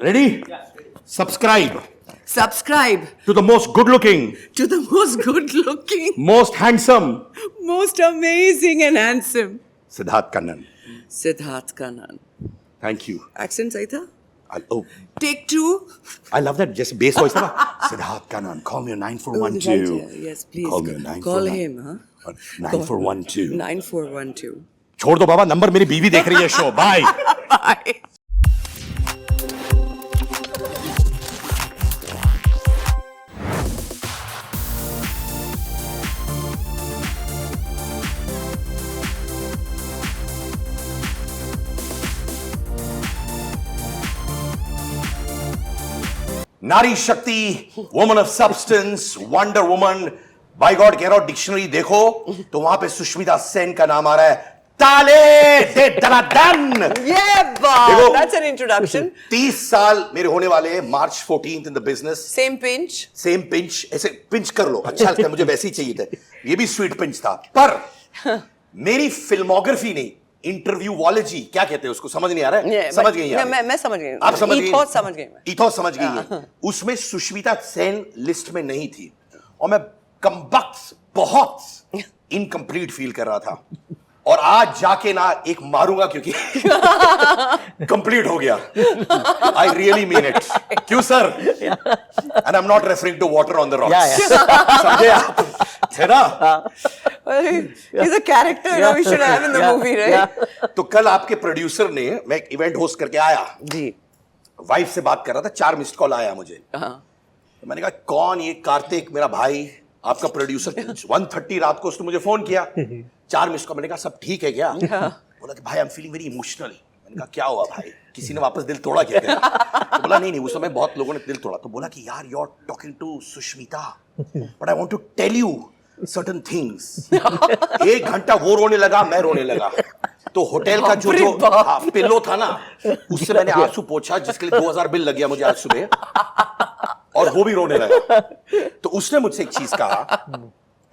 Ready? Subscribe Subscribe to the most good-looking, to the most good-looking, most handsome most amazing and handsome Siddharth Kannan. Siddharth Kannan. Thank you. Accent सही था? Oh, Take 2. I love that. Just bass voice. Siddharth Kannan. Call me a 9412. Yes, please. Call me a 9412. Call him, huh? 9412. 9412. छोड़ दो बाबा, number मेरी बीवी देख रही है show. Bye. Bye. नारी शक्ति, woman of substance, wonder woman. By God कह रहा हूं, डिक्शनरी देखो तो वहां पे सुष्मिता सेन का नाम आ रहा है. ताले दे दनादन. Yeah, देखो. that's an introduction. 30 साल मेरे होने वाले हैं. मार्च 14th in the business. Same pinch. Same pinch. ऐसे पिंच कर लो, अच्छा लगता है मुझे. वैसे ही चाहिए था. ये भी स्वीट पिंच था. पर मेरी फिल्मोग्राफी नहीं, इंटरव्यूवॉलॉजी क्या कहते हैं उसको, समझ नहीं आ रहा है. समझ गई आप? मैं समझ गई. आप समझ गई? ईथोस समझ गई मैं. ईथोस समझ गई है. उसमें सुष्मिता सेन लिस्ट में नहीं थी और मैं कमबख्त बहुत इनकम्प्लीट फील कर रहा था. और आज जाके ना एक मारूंगा क्योंकि कंप्लीट हो गया. I really mean it. क्यों sir? And I am not referring to water on the rocks. समझे आप? है ना? He's a character you know we should have in the movie, right? तो कल आपके प्रोड्यूसर ने, मैं एक इवेंट होस्ट करके आया जी. वाइफ से बात कर रहा था. 4 मिस्ड कॉल आया मुझे. तो मैंने कहा कौन ये कार्तिक, मेरा भाई आपका प्रोड्यूसर. 1:30 रात को उसने मुझे फोन किया. 4 मिस्ड कॉल. मैंने कहा सब ठीक है क्या? बोला कि भाई I am feeling very emotional. मैंने कहा क्या हुआ भाई, किसी ने वापस दिल तोड़ा क्या? तो बोला नहीं उस समय बहुत लोगों ने दिल तोड़ा. तो बोला कि यार you are talking to Sushmita but I want to tell you certain things. 1 घंटा वो रोने लगा, मैं रोने लगा. तो होटल का जो पिल्लो था ना, उससे मैंने आंसू पोंछा जिसके लिए 2000 बिल लग गया मुझे आज सुबह. और वो भी रोने लगा. तो उसने मुझसे एक चीज कहा.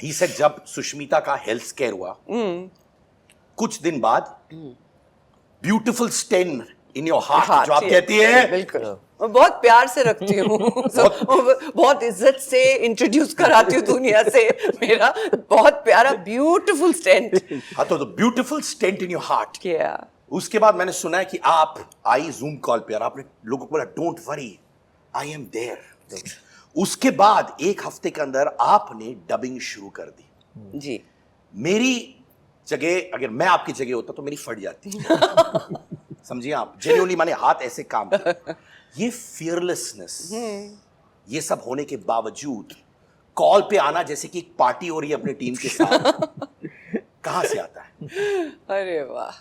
ही सेड जब सुष्मिता का हेल्थ स्केयर हुआ कुछ दिन बाद, beautiful stain in your heart जो आप कहती है. बिल्कुल. मैं बहुत प्यार से रखती हूँ. बहुत इज्जत से इंट्रोड्यूस कराती हूँ दुनिया से. मेरा बहुत प्यारा ब्यूटीफुल स्टेंट. हाँ, तो beautiful stent in your heart. क्या? उसके बाद मैंने सुना है कि आप आई जूम कॉल पे और आपने लोगों को बोला don't worry I am there. उसके बाद 1 हफ्ते के अंदर आपने डबिंग शुरू कर दी. जी. मेरी जगह, अगर मैं आपकी जगह होता तो मेरी फट जाती. समझिए आप, जेन्युइनली माने हाथ ऐसे काम किए. ये फियरलेसनेस, ये सब होने के बावजूद कॉल पे आना जैसे कि एक पार्टी हो रही है अपनी टीम के साथ, कहां से आता है? अरे वाह,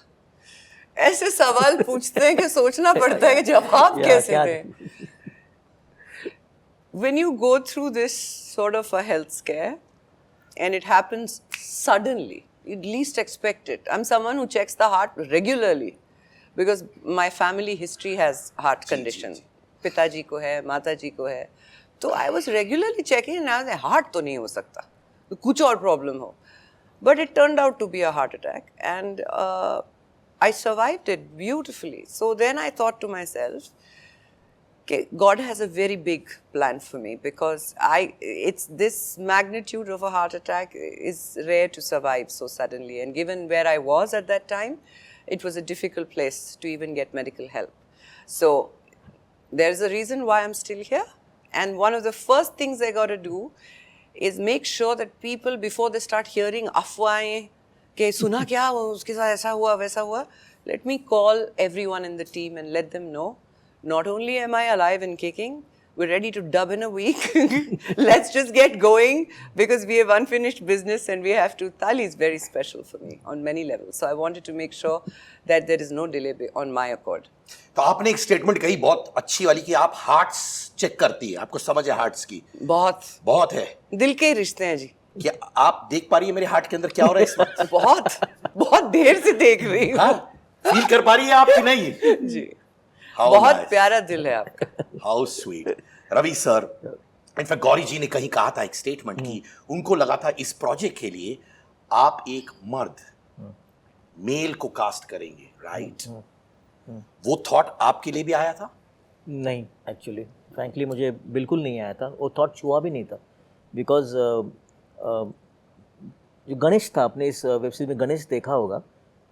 ऐसे सवाल पूछते हैं कि सोचना पड़ता है कि जवाब कैसे दें. When you go through this sort of a health scare and it happens suddenly, you least expect it. I'm someone who checks the heart regularly because my family history has heart condition. पिताजी को है, माताजी को है. तो I was regularly checking and I was like, heart तो नहीं हो सकता, तो कुछ और problem हो. But it turned out to be a heart attack and I survived it beautifully. So then I thought to myself, okay, God has a very big plan for me because it's this magnitude of a heart attack is rare to survive so suddenly. And given where I was at that time, it was a difficult place to even get medical help. So there's a reason why I'm still here. And one of the first things I got to do is make sure that people, before they start hearing अफवाहें कि सुना क्या, उसके साथ ऐसा हुआ वैसा हुआ, let me call everyone in the team and let them know. Not only am I alive and kicking, we're ready to dub in a week. Let's just get going because we have unfinished business and we have to. Tali is very special for me on many levels. So I wanted to make sure that there is no delay on my accord. तो आपने एक statement कही बहुत अच्छी वाली कि आप hearts check करती है, आपको समझ है हार्ट्स की. बहुत है. दिल के रिश्ते हैं जी. क्या आप देख पा रही है मेरे हार्ट के अंदर क्या हो रहा है इस वक्त? बहुत देर से देख रही हूँ. फील कर पा रही है आप कि नहीं? जी. बहुत प्यारा दिल है आपका. How sweet. Ravi sir, in fact Gauri ji ने कहीं कहा था एक स्टेटमेंट की उनको लगा था इस प्रोजेक्ट के लिए आप एक मर्द मेल को कास्ट करेंगे, राइट? वो थॉट आपके लिए भी आया था? नहीं, एक्चुअली फ्रैंकली मुझे बिल्कुल नहीं आया था, वो थॉट छुआ भी नहीं था, बिकॉज जो गणेश था, आपने इस वेब सीरीज में गणेश देखा होगा,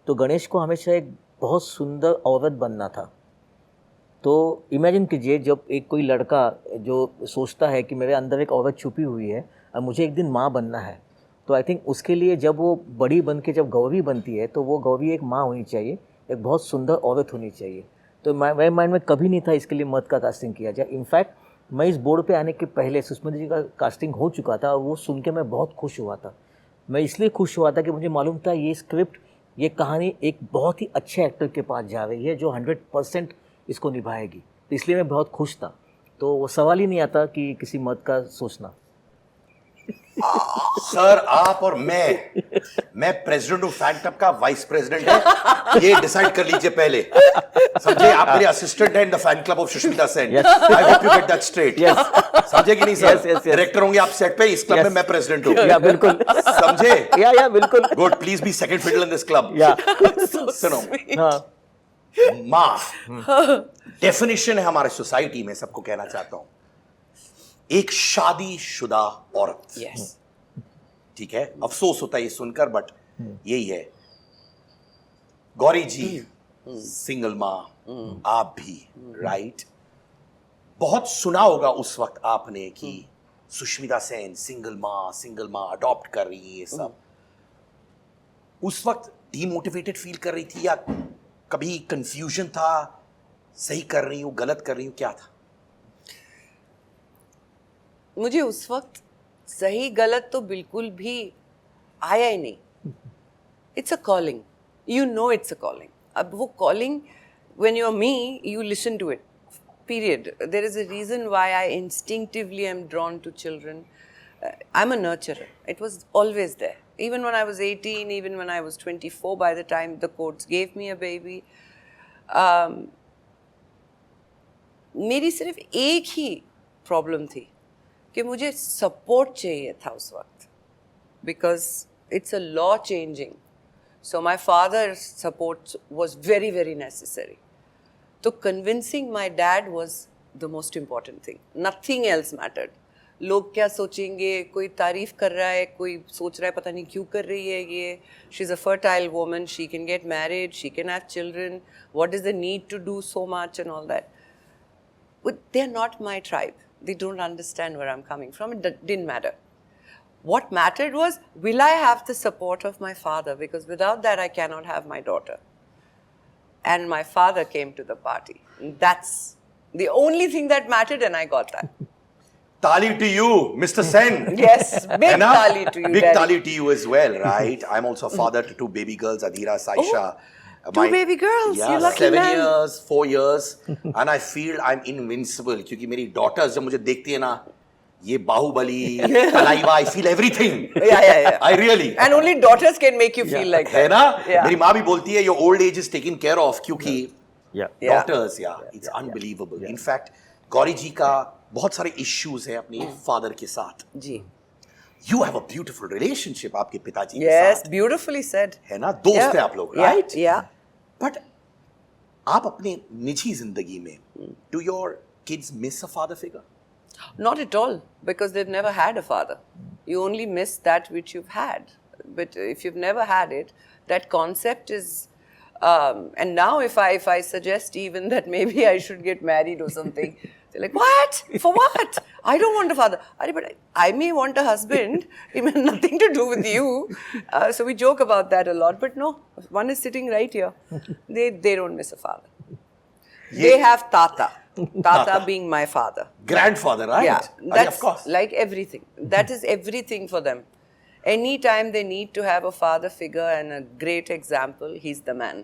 तो गणेश को हमेशा एक बहुत सुंदर औरत बनना था। तो इमेजिन कीजिए, जब एक कोई लड़का जो सोचता है कि मेरे अंदर एक औरत छुपी हुई है और मुझे एक दिन माँ बनना है, तो आई थिंक उसके लिए जब वो बड़ी बन के जब गौरी बनती है, तो वो गौरी एक माँ होनी चाहिए, एक बहुत सुंदर औरत होनी चाहिए। तो मेरे माइंड में कभी नहीं था इसके लिए मर्द का कास्टिंग किया जाए। इनफैक्ट मैं इस बोर्ड पे आने के पहले सुष्मिता जी का कास्टिंग हो चुका था और वो सुन के मैं बहुत खुश हुआ था। मैं इसलिए खुश हुआ था कि मुझे मालूम था ये स्क्रिप्ट, ये कहानी एक बहुत ही अच्छे एक्टर के पास जा रही है जो 100% इसको निभाएगी, तो इसलिए मैं बहुत खुश था। तो वो सवाल ही नहीं आता कि किसी मर्द का सोचना। सर आप और मैं प्रेसिडेंट हूँ फैन क्लब का, वाइस प्रेसिडेंट है, ये डिसाइड कर लीजिए पहले, समझे? आप मेरे असिस्टेंट हैं in the fan club of Sushmita Sen. I hope you get that straight. समझे कि नहीं सर? डायरेक्टर होंगे आप सेट पे, इस क्लब में मैं प्रेसिडेंट हूँ। या बिल्कुल, समझे? या बिल्कुल। Good, please be second fiddle in this club. या सुनो, हाँ, माँ डेफिनेशन है हमारे सोसाइटी में, सबको कहना चाहता हूं, एक शादीशुदा औरत। Yes. ठीक है, अफसोस होता है ये सुनकर, बट यही है। गौरी जी सिंगल माँ, आप भी, राइट? बहुत सुना होगा उस वक्त आपने कि सुष्मिता सेन सिंगल माँ अडॉप्ट कर रही है, ये सब। उस वक्त डीमोटिवेटेड फील कर रही थी या कभी कंफ्यूजन था, सही कर रही हूं गलत कर रही हूं, क्या था? मुझे उस वक्त सही गलत तो बिल्कुल भी आया ही नहीं। It's a calling, you know it's a calling. अब वो calling, when you are me, you listen to it, period. There is a reason why I instinctively am drawn to children. I'm a nurturer. It was always there. Even when I was 18, even when I was 24, by the time the courts gave me a baby, मेरी सिर्फ एक ही problem थी कि मुझे support चाहिए था उस वक्त, because it's a law changing, so my father's support was very very necessary. तो convincing my dad was the most important thing, nothing else mattered. लोग क्या सोचेंगे, कोई तारीफ कर रहा है, कोई सोच रहा है पता नहीं क्यों कर रही है ये, she is a fertile woman, she can get married, she can have children, what is the need to do so much and all that. But they're not my tribe. They don't understand where I'm coming from. It didn't matter. What mattered was, will I have the support of my father? Because without that, I cannot have my daughter. And my father came to the party. That's the only thing that mattered, and I got that. Tali to you, Mr. Sen. Yes, big tali to you, Big Daddy. tali to you as well, right? I'm also a father to two baby girls, Adira, Saisha. Two baby girls, yeah, you lucky 7 man. years, 4 years, and I feel I'm invincible क्योंकि मेरी daughters जब मुझे देखती है ना, ये Baahubali, तलाइवा, I feel everything. Yeah. I really. And only daughters can make you feel like that. है ना? Yeah. मेरी माँ भी बोलती है your old age is taken care of क्योंकि या daughters, it's unbelievable. In fact, Gauri जी का बहुत सारे issues हैं अपने father के साथ. जी. You have a beautiful relationship आपके पिताजी के Yes, साथ. beautifully said. है ना? दोस्त हैं आप लोग, right? Yeah. बट आप अपने निजी जिंदगी में, do your kids miss a father figure? Not at all, because they've never had a father. You only miss that which you've had. But if you've never had it, that concept is. And now, if I suggest even that maybe I should get married or something, they're like, "What? For what? I don't want a father." But I may want a husband. It has nothing to do with you. So we joke about that a lot. But no, one is sitting right here. They don't miss a father. They have Tata. Tata being my father. Grandfather, right? Yeah, that's of course. like everything. That is everything for them. Anytime they need to have a father figure and a great example, he's the man.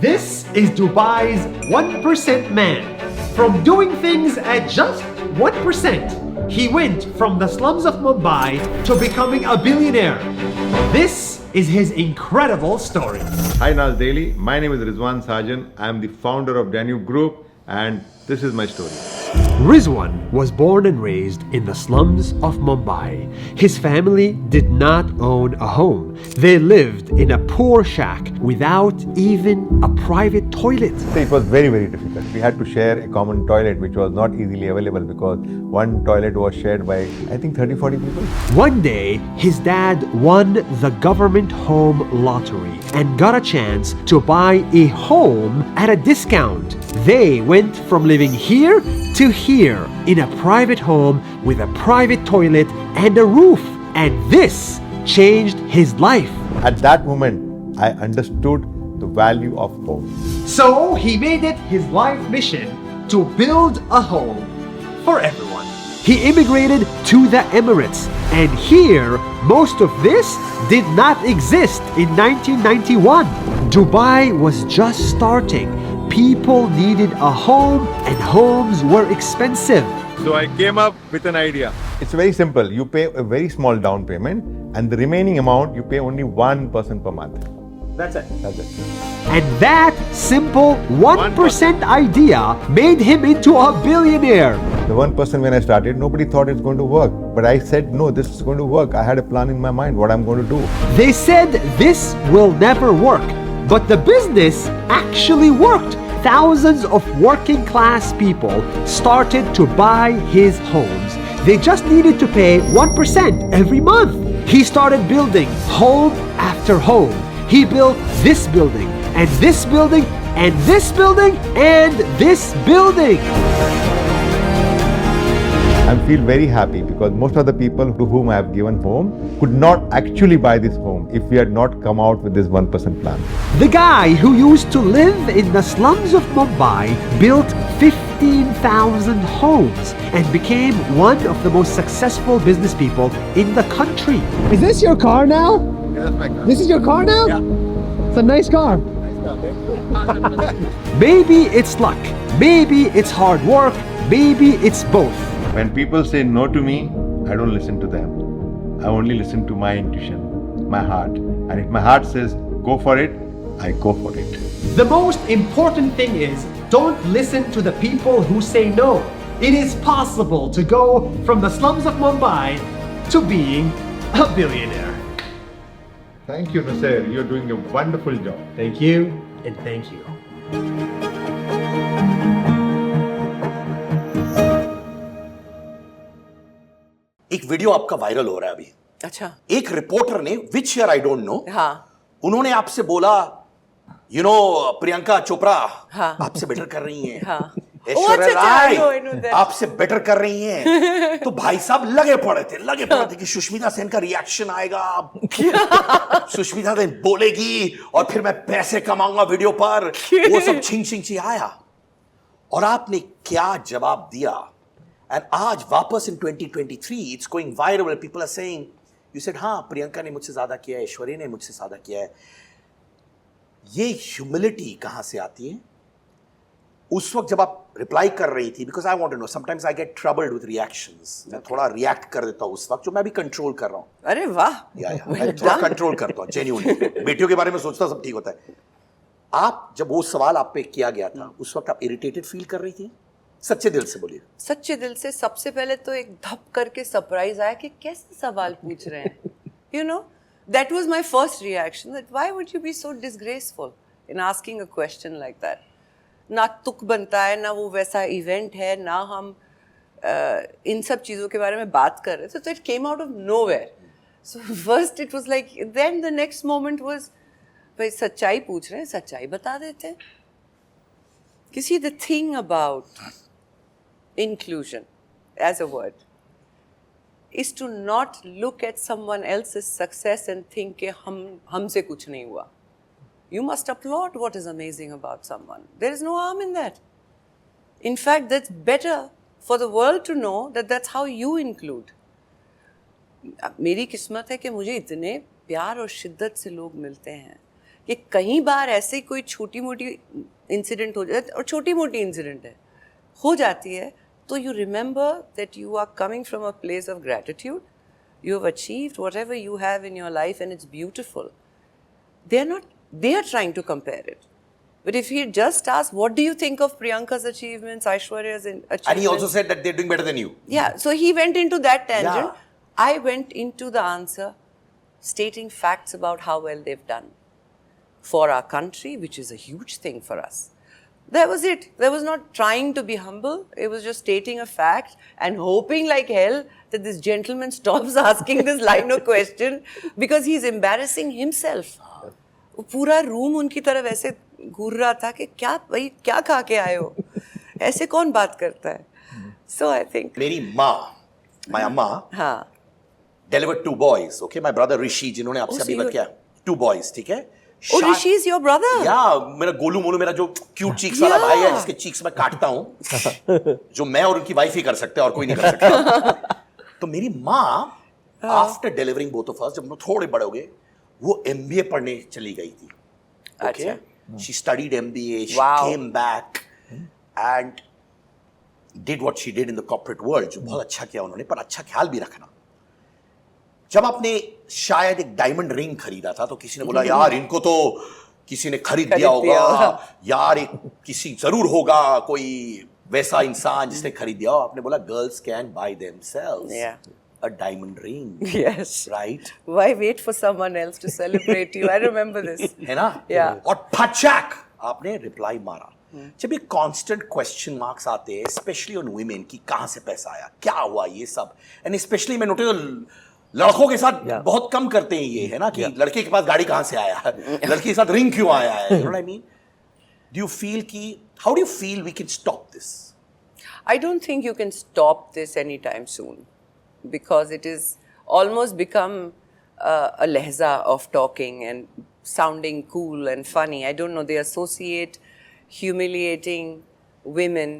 This is Dubai's 1% man. From doing things at just 1%, he went from the slums of Mumbai to becoming a billionaire. This is his incredible story. Hi Naz Daily, my name is Rizwan Sajan. I am the founder of Danube Group and this is my story. Rizwan was born and raised in the slums of Mumbai. His family did not own a home. They lived in a poor shack without even a private toilet. It was very, very difficult. We had to share a common toilet which was not easily available because one toilet was shared by, I think, 30-40 people. One day, his dad won the government home lottery and got a chance to buy a home at a discount. They went from living here to here in a private home with a private toilet and a roof. And this changed his life. At that moment, I understood the value of home. So he made it his life mission to build a home for everyone. He immigrated to the Emirates, and here most of this did not exist in 1991. Dubai was just starting. People needed a home, and homes were expensive. So I came up with an idea. It's very simple. You pay a very small down payment, and the remaining amount you pay only 1% per month. That's it. That's it. And that simple 1% idea made him into a billionaire. The 1% when I started, nobody thought it's going to work. But I said, no, this is going to work. I had a plan in my mind what I'm going to do. They said this will never work, but the business actually worked. Thousands of working class people started to buy his homes. They just needed to pay 1% every month. He started building home after home. He built this building, and this building, and this building, and this building. I feel very happy because most of the people to whom I have given home could not actually buy this home if we had not come out with this 1% plan. The guy who used to live in the slums of Mumbai built 15,000 homes and became one of the most successful business people in the country. Is this your car now? Yeah, that's my car. This is your car now? Yeah. It's a nice car. Maybe it's luck. Maybe it's hard work. Maybe it's both. When people say no to me, I don't listen to them. I only listen to my intuition, my heart. And if my heart says go for it, I go for it. The most important thing is don't listen to the people who say no. It is possible to go from the slums of Mumbai to being a billionaire. Thank you, Nasser. You're doing a wonderful job. Thank you and thank you. एक video आपका viral हो रहा है अभी। अच्छा। एक reporter ने which year I don't know, हाँ। उन्होंने आपसे बोला, यू नो प्रियंका चोपड़ा हाँ। आपसे बेटर कर रही हैं। हाँ। ऐश्वर्या अच्छा, राय I know that. आपसे बेटर कर रही हैं। तो भाई साहब लगे पड़े थे कि सुष्मिता सेन का रिएक्शन आएगा, सुष्मिता सेन बोलेगी और फिर मैं पैसे कमाऊंगा वीडियो पर, वो सब छिंग आया। और आपने क्या जवाब दिया? And आज वापस in 2023 it's going viral where people are saying you said हाँ प्रियंका ने मुझसे ज्यादा किया है, ऐश्वर्या ने मुझसे ज्यादा किया है। ये ह्यूमिलिटी कहाँ से आती है? उस वक्त जब आप रिप्लाई कर रही थी, because I want to know, sometimes I get troubled with reactions, मैं थोड़ा रिएक्ट कर देता हूँ उस वक्त, जो मैं भी कंट्रोल कर रहा हूँ। अरे वाह। मैं थोड़ा कंट्रोल करता हूँ जेन्युइनली। बेटियों के बारे में सोचता सब ठीक होता है। आप जब वो सवाल आप पे किया गया था उस वक्त आप इरिटेटेड फील कर रही थी? सच्चे दिल से बोलिए। सच्चे दिल से सबसे पहले तो एक धप करके सरप्राइज आया कि कैसे सवाल पूछ रहे हैं। You know that was my first reaction, that why would you be so disgraceful in asking a question like that. ना तुक बनता है, ना वो वैसा इवेंट है, ना हम इन सब चीज़ों के बारे में बात कर रहे थे। तो it came out of nowhere. So first it was like, then the next moment was भाई सच्चाई पूछ रहे हैं, सच्चाई बता देते हैं। किसी the thing about inclusion as a word is to not look at someone else's success and think कि हमसे कुछ नहीं हुआ. You must applaud what is amazing about someone. There is no harm in that. In fact, that's better for the world to know that that's how you include. मेरी किस्मत है कि मुझे इतने प्यार और शिद्दत से लोग मिलते हैं कि कई बार ऐसे कोई छोटी मोटी इंसिडेंट हो जाए, और छोटी मोटी इंसिडेंट है हो जाती है, तो you remember that you are coming from a place of gratitude. You have achieved whatever you have in your life and it's beautiful. They are trying to compare it. But if he just asked, what do you think of Priyanka's achievements, Aishwarya's achievements? And he also said that they're doing better than you. Yeah, so he went into that tangent. Yeah. I went into the answer stating facts about how well they've done for our country, which is a huge thing for us. That was it. There was not trying to be humble. It was just stating a fact and hoping like hell that this gentleman stops asking this line of question because he's embarrassing himself. पूरा room उनकी तरफ ऐसे घूर रहा था कि क्या भाई क्या खा के आए हो ऐसे कौन बात करता है so I think मेरी माँ, my अम्मा, हाँ delivered 2 boys. Okay, my brother Rishi, जिन्होंने आपसे Oh, अभी so बात you- किया, 2 boys, ठीक है? Oh, Rishi is your brother? या मेरा गोलू मोलू, मेरा जो क्यूट चीक्स वाला Yeah. भाई है जिसके चीक्स मैं काटता हूँ, जो मैं और उनकी वाइफ ही कर सकते हैं और कोई नहीं कर सकता. तो मेरी माँ after delivering both of us, जब हम लोग थोड़े बड़े हो गए, वो MBA पढ़ने चली गई थी. अच्छा. She studied MBA, she Wow. came back and did what she did in the corporate world, जो बहुत अच्छा किया उन्होंने. पर अच्छा ख्याल भी रखना, जब आपने शायद एक डायमंड रिंग खरीदा था तो किसी ने बोला यार इनको तो किसी ने खरीद दिया होगा, यार एक किसी जरूर होगा कोई वैसा इंसान जिसने खरीद दिया. आपने बोला girls can by themselves Yeah. a diamond ring. Yes. Right? Why wait for someone else to celebrate you? I remember this. है ना? Yeah. और फचैक आपने रिप्लाई मारा. जब ये कांस्टेंट क्वेश्चन मार्क्स आते हैं स्पेशली ऑन वुमेन कि कहां से पैसा आया, क्या हुआ, ये सब, एंड स्पेशली मैं नोटिस लड़कों के साथ बहुत कम करते हैं ये, है ना, कि लड़के के पास गाड़ी कहां से आया, लड़के के साथ रिंग क्यों आया है, you know what I mean. Do you feel कि how do you feel we can stop this? I don't think you can stop this anytime soon because it is almost become a lehza of talking and sounding cool and funny. I don't know, they associate humiliating women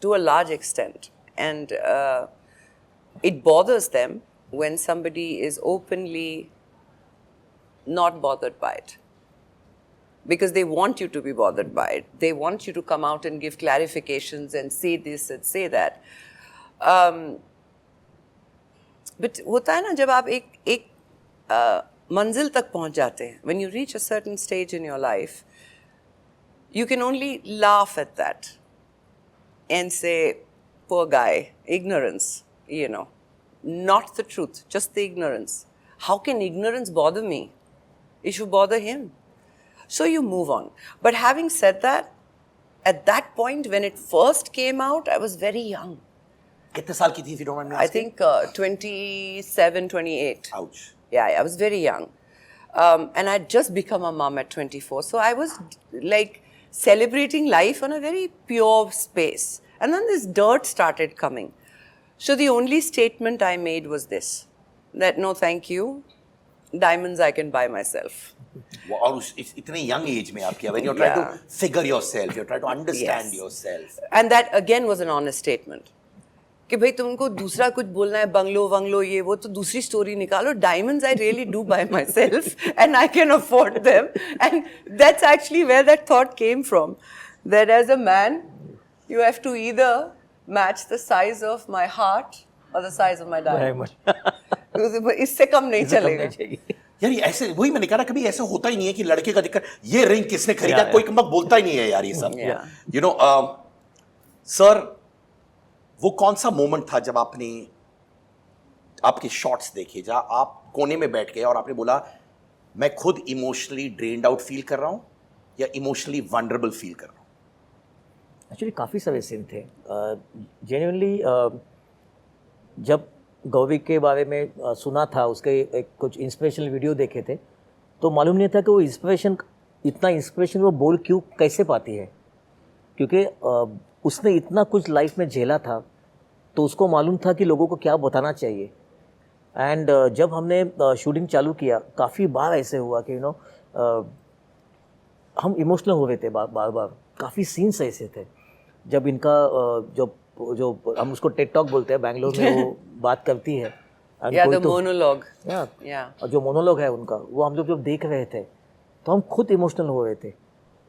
to a large extent. And it bothers them when somebody is openly not bothered by it. Because they want you to be bothered by it. They want you to come out and give clarifications and say this and say that. But होता है ना जब आप एक मंजिल तक पहुंच जाते हैं, when you reach a certain stage in your life, you can only laugh at that and say, poor guy, ignorance, you know, not the truth, just the ignorance. How can ignorance bother me? It should bother him. So you move on. But having said that, at that point when it first came out, I was very young. कितने साल की थी, if you don't mind me I asking? think 27, 28. Ouch. Yeah, I was very young. And I'd just become a mom at 24. So I was like celebrating life on a very pure space. And then this dirt started coming. So the only statement I made was this, that no, thank you. Diamonds I can buy myself. और इतने young age में आप किया, when you're trying Yeah. to figure yourself, you're trying to understand Yes. yourself. And that again was an honest statement. कि भाई तुमको दूसरा कुछ बोलना है, बंगलो वंगलो ये वो, तो दूसरी स्टोरी निकालो. Diamonds I really do buy myself and I can afford them. And that's actually where that thought came from. That as a man, you have to either match the size of my heart or the size of my diamond. इससे कम नहीं चलेगा. यार ये ऐसे, वही मैंने कहा ना, कभी ऐसा होता ही नहीं है कि लड़के का दिक्कत ये रिंग किसने खरीदा, कोई कम बोलता ही नहीं है यार ये सब. Yeah. यू नो सर, वो कौन सा मोमेंट था जब आपने आपके शॉट्स देखे, जहाँ आप कोने में बैठ गए और आपने बोला मैं खुद इमोशनली ड्रेन्ड आउट फील कर रहा हूँ या इमोशनली वनरेबल फील कर रहा हूँ? एक्चुअली काफ़ी सारे सीन थे. जेन्युइनली जब गौवी के बारे में सुना था, उसके एक कुछ इंस्पिरेशनल वीडियो देखे थे, तो मालूम नहीं था कि वो इतना इंस्पिरेशन वो बोल क्यों कैसे पाती है, क्योंकि उसने इतना कुछ लाइफ में झेला था, तो उसको मालूम था कि लोगों को क्या बताना चाहिए. एंड जब हमने शूटिंग चालू किया, काफ़ी बार ऐसे हुआ कि हम इमोशनल हो रहे थे बार बार. काफ़ी सीन्स ऐसे थे जब इनका जो हम उसको टेड टॉक बोलते हैं, बैंगलोर में वो बात करती है. Yeah, the monologue. Yeah. और जो मोनोलॉग है उनका, वो हम जब देख रहे थे तो हम खुद इमोशनल हो रहे थे.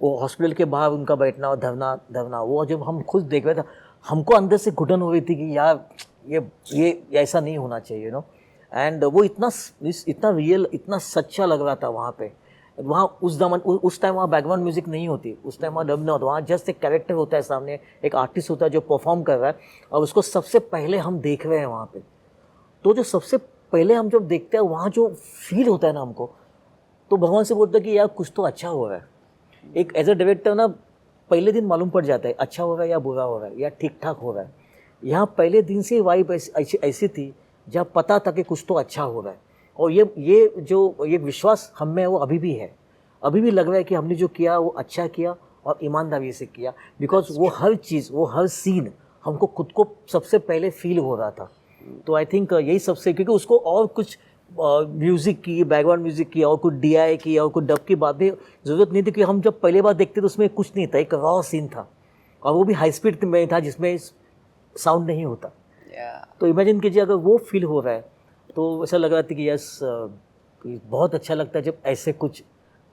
वो हॉस्पिटल के बाहर उनका बैठना और धरना, वो जब हम खुद देख रहे थे, हमको अंदर से घुटन हो रही थी कि यार ये ऐसा नहीं होना चाहिए, यू नो. एंड वो इतना रियल, इतना सच्चा लग रहा था वहाँ पे. वहाँ उस टाइम वहाँ बैकग्राउंड म्यूजिक नहीं होती, उस टाइम वहाँ डब नहीं होता, वहाँ जस्ट एक कैरेक्टर होता है सामने, एक आर्टिस्ट होता है जो परफॉर्म कर रहा है और उसको सबसे पहले हम देख रहे हैं वहाँ पे। तो जो सबसे पहले हम जब देखते हैं वहाँ जो फील होता है ना हमको, तो भगवान से बोलते हैं कि यार कुछ तो अच्छा हो रहा है। एक एज अ डायरेक्टर ना पहले दिन मालूम पड़ जाता है अच्छा हो रहा है या बुरा हो रहा है या ठीक ठाक हो रहा है। यहाँ पहले दिन से वाइब ऐसी थी जहाँ पता था कि कुछ तो अच्छा हो रहा है। और ये विश्वास हम में वो अभी भी है, अभी भी लग रहा है कि हमने जो किया वो अच्छा किया और ईमानदारी से किया, बिकॉज वो हर चीज़, वो हर सीन हमको खुद को सबसे पहले फील हो रहा था। तो आई थिंक यही सबसे, क्योंकि उसको और कुछ म्यूज़िक की, बैकग्राउंड म्यूज़िक की और कुछ DI की और कुछ डब की बात भी ज़रूरत नहीं थी, कि हम जब पहली बार देखते तो उसमें कुछ नहीं था, एक रॉ सीन था और वो भी हाई स्पीड में था जिसमें साउंड नहीं होता। तो इमेजिन कीजिए अगर वो फील हो रहा है तो ऐसा लग रहा था कि यस बहुत अच्छा लगता है जब ऐसे कुछ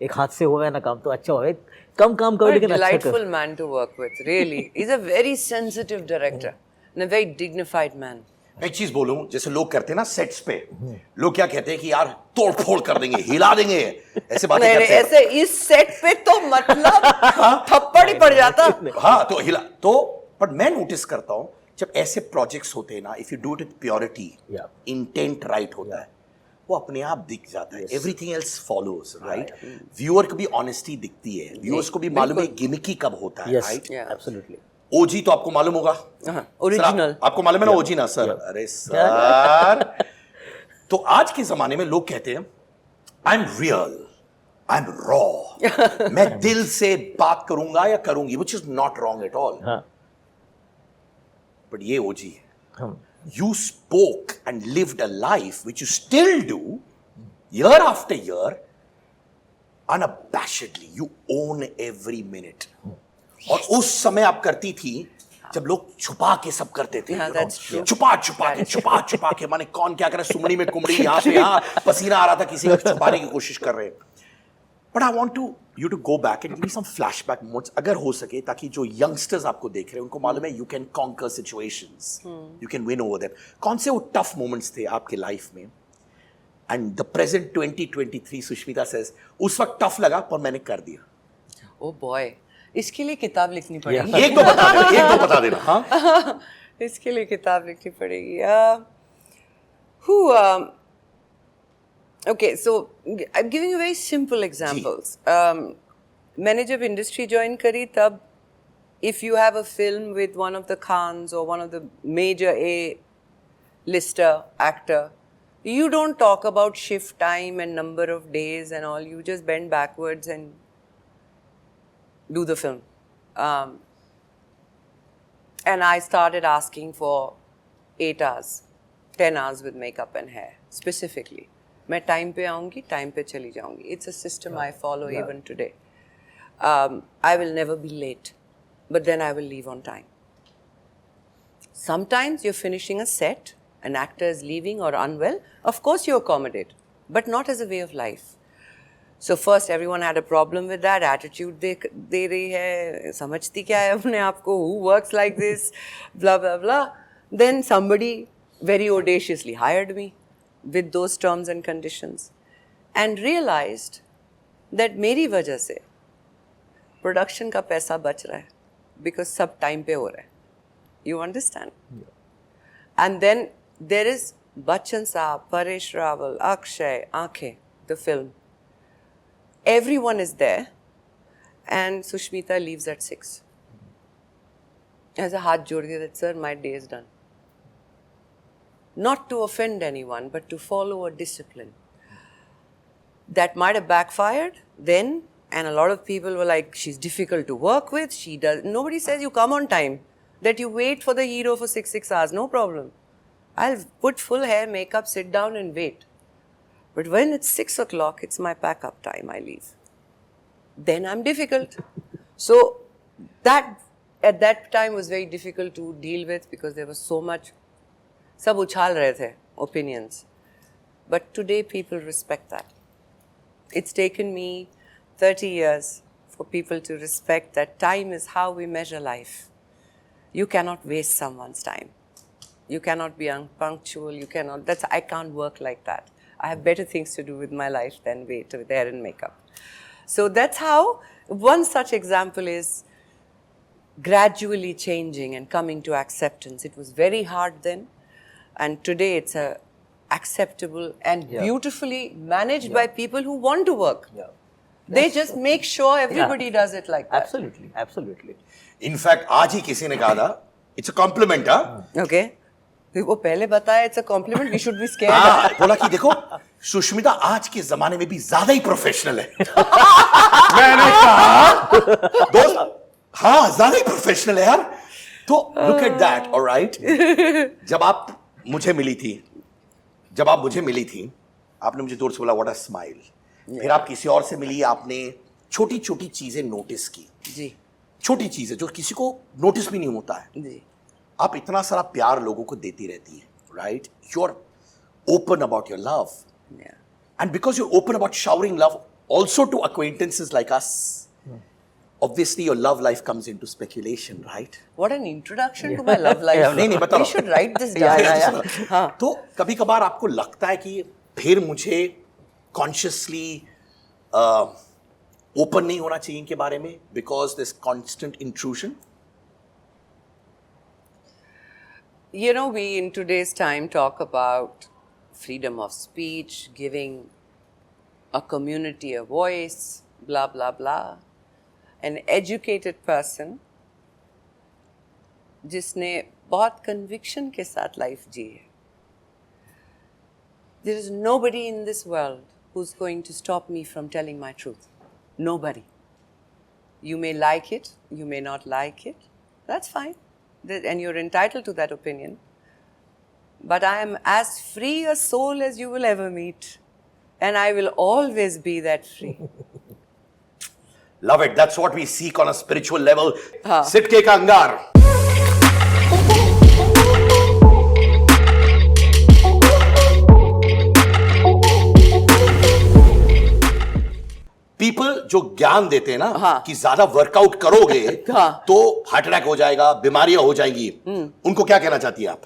एक हाथ से हो रहा है ना काम, तो अच्छा हो रहा है। कम काम करो लेकिन अच्छा करो। Delightful man to work with, really. He's a very sensitive director and a very dignified man. मैं एक चीज बोलूं, जैसे लोग करते हैं ना सेट्स पे, लोग क्या कहते हैं कि यार तोड़ फोड़ कर देंगे, हिला देंगे, ऐसे बातें नहीं, करते हैं। ऐसे इस सेट पे तो मतलब थप्पड़ ही पड़ जाता। हाँ तो हिला तो, पर मैं नोटिस करता हूं जब ऐसे प्रोजेक्ट्स होते हैं ना, if you do it with purity, intent right होता है, वो अपने आप दिख जाता है, everything else follows, right. Viewer को भी ऑनेस्टी दिखती है, व्यूअर्स को भी मालूम है गिमिकी कब होता है, राइट। एब्सोल्युटली। ओजी तो आपको मालूम होगा, ओरिजिनल आपको मालूम है ना ओजी ना सर। अरे सर तो आज के जमाने में लोग कहते हैं I am real, I am raw, मैं दिल से बात करूंगा या करूंगी, which is not wrong at all, but ये ओजी है। You spoke and lived a life which you still do year after year unabashedly. You own every minute. और उस समय आप करती थी जब लोग छुपा के सब करते थे, छुपा के माने कौन क्या करे, सुमड़ी में कुमड़ी, यहाँ से यहाँ पसीना आ रहा था, किसी को छुपाने की कोशिश कर रहे हैं। But I want you to go back and give me some flashback moments अगर हो सके, ताकि जो यंगस्टर्स आपको देख रहे हैं उनको मालूम है you can conquer situations, you can win over them. कौन से वो टफ मोमेंट्स थे आपके लाइफ में? And the present 2023 Sushmita says उस वक्त टफ लगा पर मैंने कर दिया। ओ बॉय, इसके लिए किताब लिखनी पड़ेगी। एक तो बता देना। हाँ इसके लिए किताब लिखनी पड़ेगी। Okay, so I'm giving you very simple examples. मैंने जब इंडस्ट्री ज्वाइन करी तब if you have a film with one of the Khans or one of the major A-lister actor, you don't talk about shift time and number of days and all. You just bend backwards and do the film. And I started asking for 8 hours, 10 hours with makeup and hair specifically. मैं time पे आऊँगी, time पे चली जाऊँगी. It's a system I follow even today. I will never be late, but then I will leave on time. Sometimes you're finishing a set, an actor is leaving or unwell, of course you accommodate, but not as a way of life. So first everyone had a problem with that, attitude दे रही है, समझती क्या है अपने आप को, who works like this, blah blah blah. Then somebody very audaciously hired me with those terms and conditions and realized that मेरी वजह से production का पैसा बच रहा है because सब time पे हो रहा है. You understand? Yeah. And then there is Bachchan Saab, Paresh Rawal, Akshay, Aankhein, the film. Everyone is there and Sushmita leaves at 6. ऐसा हाथ जोड़ के that sir, my day is done. Not to offend anyone, but to follow a discipline. That might have backfired then, and a lot of people were like, she's difficult to work with, she does. Nobody says you come on time, that you wait for the hero for 6 hours, no problem. I'll put full hair, makeup, sit down and wait. But when it's 6 o'clock, it's my pack-up time, I leave. Then I'm difficult. So that, at that time was very difficult to deal with because there was so much. सब उछाल रहे थे opinions, but today people respect that. It's taken me 30 years for people to respect that time is how we measure life. You cannot waste someone's time. You cannot be unpunctual. I can't work like that. I have better things to do with my life than wait with hair and makeup. So that's how one such example is gradually changing and coming to acceptance. It was very hard then, and today it's a acceptable and beautifully managed by people who want to work. Yeah. They just make sure everybody does it like that. Absolutely, absolutely. In fact आज ही किसी ने कहा था it's a compliment Okay. वो पहले बताया it's a compliment. We should be scared. हाँ बोला कि देखो सुष्मिता आज के जमाने में भी ज्यादा ही प्रोफेशनल है मैंने कहा दोस्त हाँ ज्यादा ही प्रोफेशनल है यार तो लुक एट दैट ऑलराइट जब आप मुझे मिली थी आपने मुझे दूर से बोला व्हाट अ स्माइल फिर आप किसी और से मिली आपने छोटी छोटी चीजें नोटिस की जी छोटी चीजें जो किसी को नोटिस भी नहीं होता है जी आप इतना सारा प्यार लोगों को देती रहती है right you are open about your love yeah. and because you're open about showering love also to acquaintances like us obviously your love life comes into speculation right What an introduction to my love life. नहीं बता We रहा should write this down. हाँ. तो कभी कभार आपको लगता है कि फिर मुझे कॉन्शियसली ओपन नहीं होना चाहिए इनके बारे में because this constant intrusion You know, we in today's time talk about freedom of speech, giving a community a voice, blah, blah, blah. An educated person जिसने बहुत conviction के साथ life जी है. There is nobody in this world who's going to stop me from telling my truth. Nobody. You may like it, you may not like it. That's fine. And you're entitled to that opinion. But I am as free a soul as you will ever meet. And I will always be that free. Love it. That's what we seek on a spiritual level. Sitke ka angar. People जो ज्ञान देते हैं ना कि ज्यादा workout करोगे तो heart attack हो जाएगा बीमारियां हो जाएंगी उनको क्या कहना चाहती है आप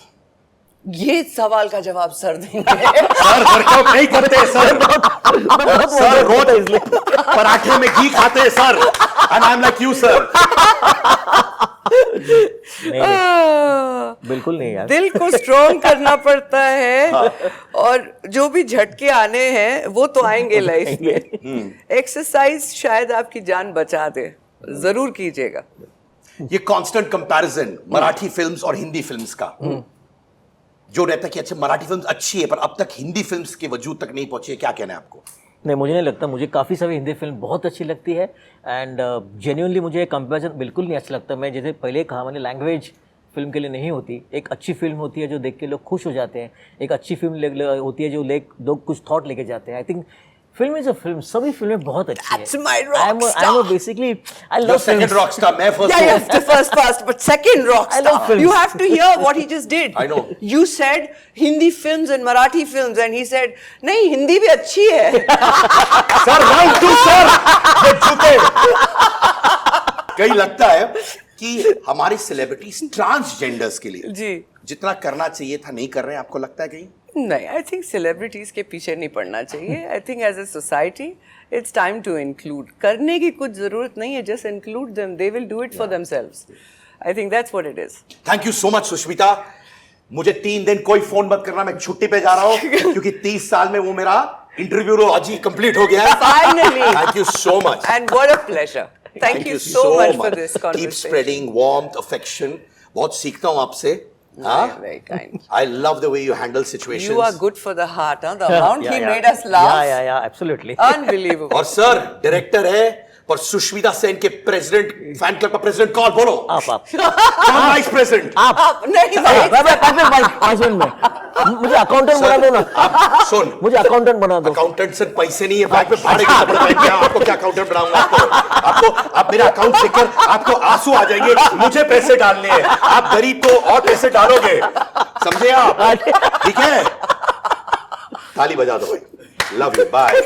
ये सवाल का जवाब सर देंगे. सर वर्कआउट नहीं करते सर रोज पराठे में घी खाते हैं sir and I am like you sir बिल्कुल नहीं यार. दिल को स्ट्रॉन्ग करना पड़ता है और जो भी झटके आने हैं वो तो आएंगे लाइफ में. एक्सरसाइज शायद आपकी जान बचा दे. जरूर कीजिएगा. ये कांस्टेंट कंपैरिजन मराठी फिल्म्स और हिंदी फिल्म्स का जो रहता है कि अच्छा मराठी फिल्म्स अच्छी है पर अब तक हिंदी फिल्म्स के वजूद तक नहीं पहुंची है क्या कहना है आपको नहीं मुझे नहीं लगता. मुझे काफ़ी सारी हिंदी फिल्म बहुत अच्छी लगती है एंड जेन्युइनली मुझे कंपैरिजन बिल्कुल नहीं अच्छा लगता. मैं जैसे पहले कहा मैंने लैंग्वेज फिल्म के लिए नहीं होती. एक अच्छी फिल्म होती है जो देख के लोग खुश हो जाते हैं. एक अच्छी फिल्म होती है जो लोग कुछ थॉट लेके जाते हैं. I think film is a film. सभी फिल्में बहुत अच्छी हैं. That's my rock star. I'm a basically I Your love second films. rock star मैं first Yeah, हूँ. yes, the first, but second rock I love star. films. You have to hear what he just did. I know. You said Hindi films and Marathi films, and he said, नहीं हिंदी भी अच्छी है. Sir round to sir ये जूते कहीं लगता है कि हमारी सेलिब्रिटीज ट्रांसजेंडर्स के लिए जी जितना करना चाहिए था नहीं कर रहे हैं आपको लगता है कहीं नहीं आई थिंक सेलिब्रिटीज के पीछे नहीं पड़ना चाहिए. I think as a society it's time to include. करने की कुछ जरूरत नहीं है. Just include them. They will do it for themselves. I think that's what it is. Thank you so much Sushmita मुझे 3 दिन कोई फोन मत करना मैं छुट्टी पे जा रहा हूँ क्योंकि 30 साल में वो मेरा इंटरव्यू आज ही कंप्लीट हो गया है. Finally. Thank you so much and what a pleasure. Thank you so much for this Keep conversation. spreading warmth, affection. बहुत सीखता हूँ आपसे. Very kind. I love the way you handle situations. You are good for the heart, huh? The amount he made us laugh. Yeah, absolutely. Unbelievable. और sir director है पर सुष्मिता सेन के president fan club का president कौन बोलो आप कौन vice president आप नहीं भाई. मुझे अकाउंटेंट बना दो ना. आप सुन मुझे अकाउंटेंट बना दो. अकाउंटेंट से पैसे नहीं है बैग पे भाड़े के कपड़े पहन के आपको क्या अकाउंटेंट बनाऊंगा आपको आप मेरा अकाउंट देखकर आपको आंसू आ जाएंगे मुझे पैसे डालने हैं आप गरीब को और पैसे डालोगे समझे आप ठीक है ताली बजा दो भाई लव यू बाय